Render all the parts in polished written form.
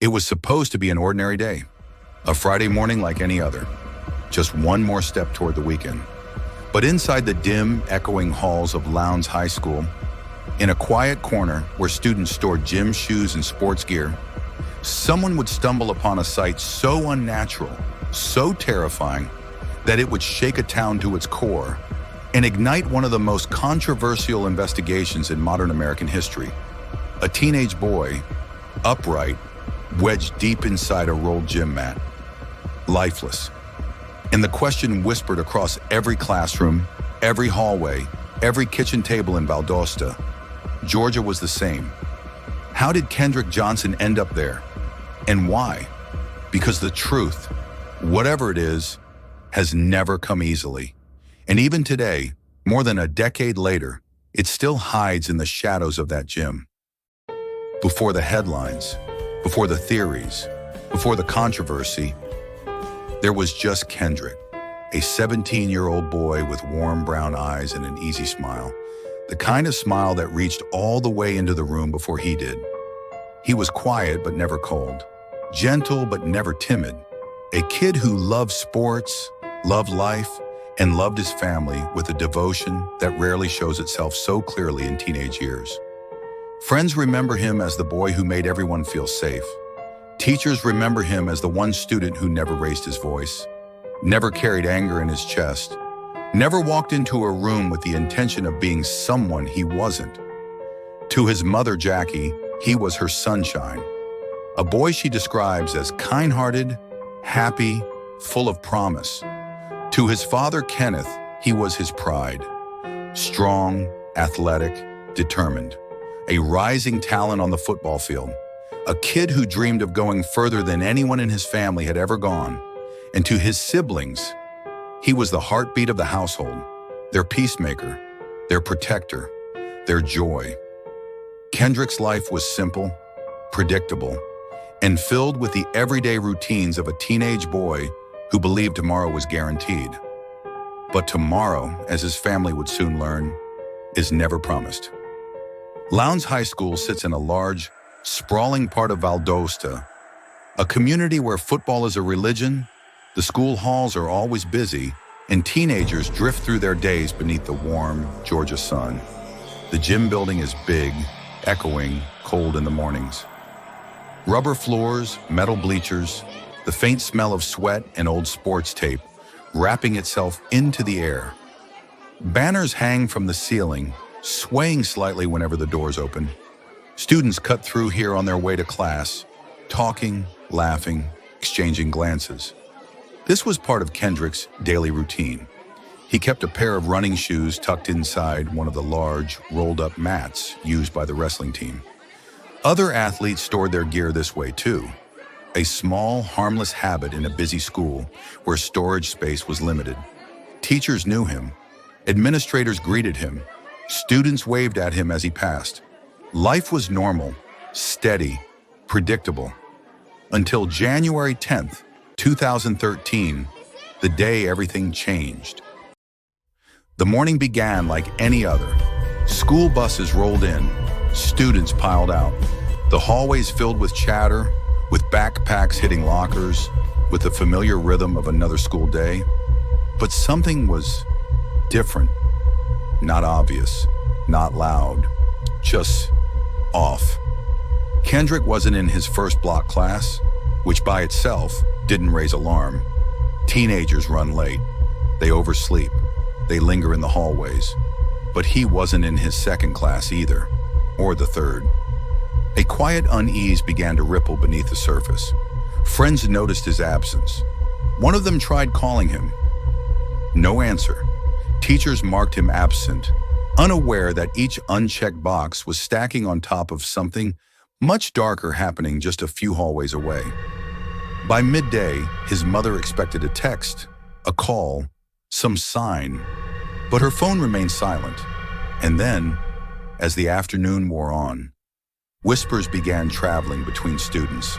It was supposed to be an ordinary day, a Friday morning like any other, just one more step toward the weekend. But inside the dim, echoing halls of Lowndes High School, in a quiet corner where students stored gym shoes and sports gear, someone would stumble upon a sight so unnatural, so terrifying, that it would shake a town to its core and ignite one of the most controversial investigations in modern American history. A teenage boy, upright, wedged deep inside a rolled gym mat, lifeless. And the question whispered across every classroom, every hallway, every kitchen table in Valdosta, Georgia, was the same. How did Kendrick Johnson end up there? And why? Because the truth, whatever it is, has never come easily. And even today, more than a decade later, it still hides in the shadows of that gym. Before the headlines, before the theories, before the controversy, there was just Kendrick, a 17-year-old boy with warm brown eyes and an easy smile, the kind of smile that reached all the way into the room before he did. He was quiet but never cold, gentle but never timid, a kid who loved sports, loved life, and loved his family with a devotion that rarely shows itself so clearly in teenage years. Friends remember him as the boy who made everyone feel safe. Teachers remember him as the one student who never raised his voice, never carried anger in his chest, never walked into a room with the intention of being someone he wasn't. To his mother, Jackie, he was her sunshine, a boy she describes as kind-hearted, happy, full of promise. To his father, Kenneth, he was his pride, strong, athletic, determined, a rising talent on the football field, a kid who dreamed of going further than anyone in his family had ever gone. And to his siblings, he was the heartbeat of the household, their peacemaker, their protector, their joy. Kendrick's life was simple, predictable, and filled with the everyday routines of a teenage boy who believed tomorrow was guaranteed. But tomorrow, as his family would soon learn, is never promised. Lowndes High School sits in a large, sprawling part of Valdosta, a community where football is a religion, the school halls are always busy, and teenagers drift through their days beneath the warm Georgia sun. The gym building is big, echoing, cold in the mornings. Rubber floors, metal bleachers, the faint smell of sweat and old sports tape wrapping itself into the air. Banners hang from the ceiling, swaying slightly whenever the doors open. Students cut through here on their way to class, talking, laughing, exchanging glances. This was part of Kendrick's daily routine. He kept a pair of running shoes tucked inside one of the large, rolled-up mats used by the wrestling team. Other athletes stored their gear this way too, a small, harmless habit in a busy school where storage space was limited. Teachers knew him. Administrators greeted him. Students waved at him as he passed. Life was normal, steady, predictable, until January 10th, 2013, the day everything changed. The morning began like any other. School buses rolled in, students piled out, the hallways filled with chatter, with backpacks hitting lockers, with the familiar rhythm of another school day. But something was different, not obvious, not loud, just off. Kendrick wasn't in his first block class, which by itself didn't raise alarm. Teenagers run late, they oversleep, they linger in the hallways. But he wasn't in his second class either, or the third. A quiet unease began to ripple beneath the surface. Friends noticed his absence. One of them tried calling him. No answer. Teachers marked him absent, unaware that each unchecked box was stacking on top of something much darker happening just a few hallways away. By midday, his mother expected a text, a call, some sign, but her phone remained silent. And then, as the afternoon wore on, whispers began traveling between students.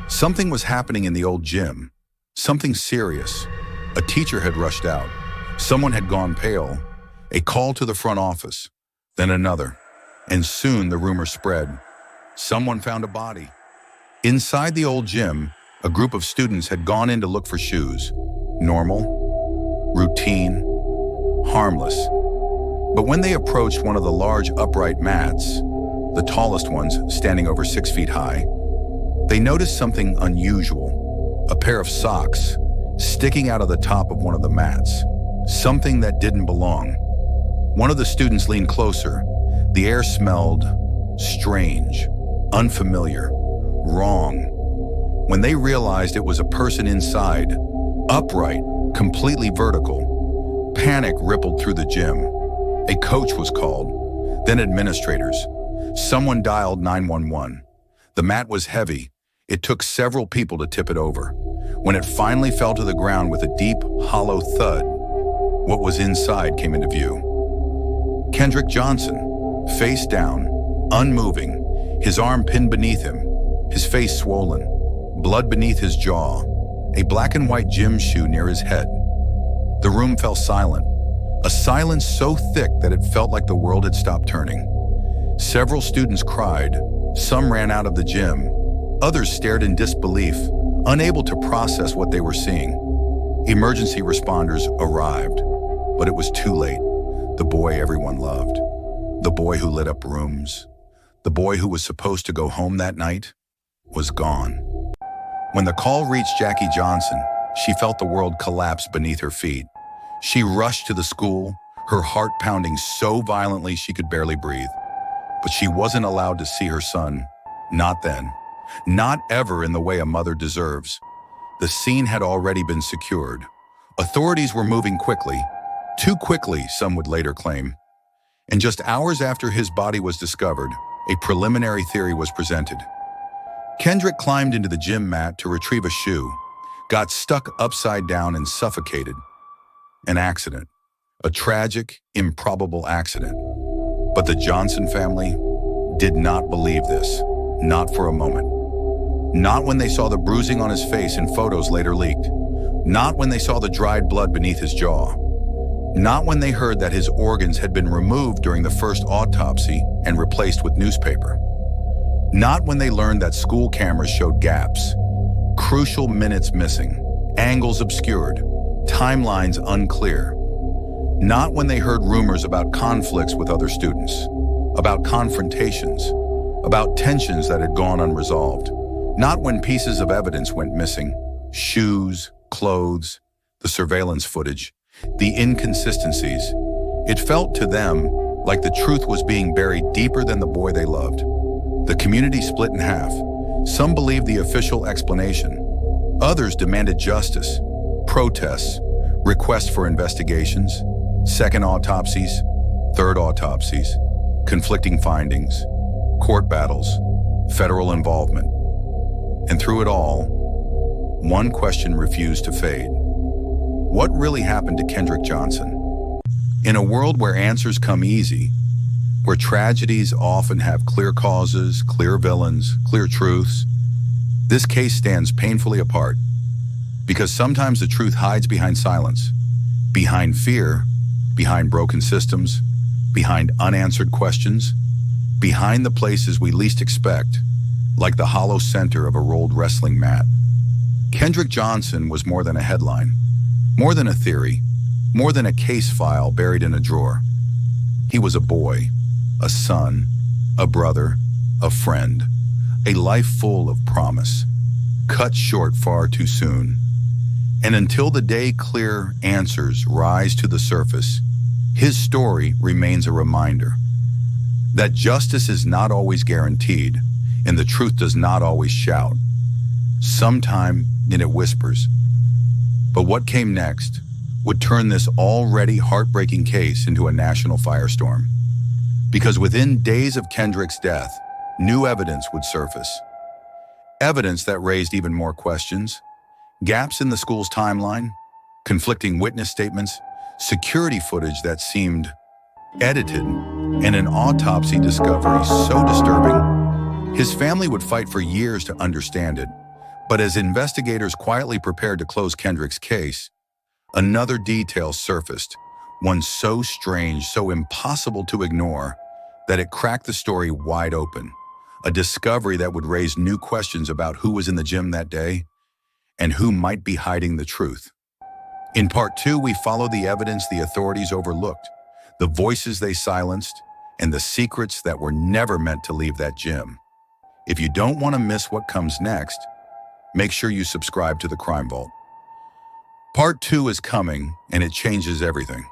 Something was happening in the old gym, something serious. A teacher had rushed out. Someone had gone pale. A call to the front office, then another. And soon the rumor spread. Someone found a body. Inside the old gym, a group of students had gone in to look for shoes. Normal, routine, harmless. But when they approached one of the large upright mats, the tallest ones standing over 6 feet high, they noticed something unusual. A pair of socks sticking out of the top of one of the mats. Something that didn't belong. One of the students leaned closer. The air smelled strange, unfamiliar, wrong. When they realized it was a person inside, upright, completely vertical, panic rippled through the gym. A coach was called, then administrators. Someone dialed 911. The mat was heavy. It took several people to tip it over. When it finally fell to the ground with a deep, hollow thud, what was inside came into view. Kendrick Johnson, face down, unmoving, his arm pinned beneath him, his face swollen, blood beneath his jaw, a black and white gym shoe near his head. The room fell silent, a silence so thick that it felt like the world had stopped turning. Several students cried, some ran out of the gym, others stared in disbelief, unable to process what they were seeing. Emergency responders arrived, but it was too late. The boy everyone loved, the boy who lit up rooms, the boy who was supposed to go home that night, was gone. When the call reached Jackie Johnson, she felt the world collapse beneath her feet. She rushed to the school, her heart pounding so violently she could barely breathe. But she wasn't allowed to see her son, not then, not ever in the way a mother deserves. The scene had already been secured. Authorities were moving quickly, too quickly, some would later claim. And just hours after his body was discovered, a preliminary theory was presented. Kendrick climbed into the gym mat to retrieve a shoe, got stuck upside down and suffocated. An accident, a tragic, improbable accident. But the Johnson family did not believe this, not for a moment. Not when they saw the bruising on his face in photos later leaked. Not when they saw the dried blood beneath his jaw. Not when they heard that his organs had been removed during the first autopsy and replaced with newspaper. Not when they learned that school cameras showed gaps, crucial minutes missing, angles obscured, timelines unclear. Not when they heard rumors about conflicts with other students, about confrontations, about tensions that had gone unresolved. Not when pieces of evidence went missing, shoes, clothes, the surveillance footage, the inconsistencies. It felt to them like the truth was being buried deeper than the boy they loved. The community split in half. Some believed the official explanation. Others demanded justice, protests, requests for investigations, second autopsies, third autopsies, conflicting findings, court battles, federal involvement. And through it all, one question refused to fade. What really happened to Kendrick Johnson? In a world where answers come easy, where tragedies often have clear causes, clear villains, clear truths, this case stands painfully apart. Because sometimes the truth hides behind silence, behind fear, behind broken systems, behind unanswered questions, behind the places we least expect, like the hollow center of a rolled wrestling mat. Kendrick Johnson was more than a headline, more than a theory, more than a case file buried in a drawer. He was a boy, a son, a brother, a friend, a life full of promise, cut short far too soon. And until the day clear answers rise to the surface, his story remains a reminder that justice is not always guaranteed and the truth does not always shout. Sometime it whispers. But what came next would turn this already heartbreaking case into a national firestorm. Because within days of Kendrick's death, new evidence would surface. Evidence that raised even more questions, gaps in the school's timeline, conflicting witness statements, security footage that seemed edited, and an autopsy discovery so disturbing, his family would fight for years to understand it. But as investigators quietly prepared to close Kendrick's case, another detail surfaced, one so strange, so impossible to ignore, that it cracked the story wide open. a discovery that would raise new questions about who was in the gym that day and who might be hiding the truth. In part 2, we follow the evidence the authorities overlooked, the voices they silenced, and the secrets that were never meant to leave that gym. If you don't want to miss what comes next, make sure you subscribe to the Crime Vault. Part 2 is coming, and it changes everything.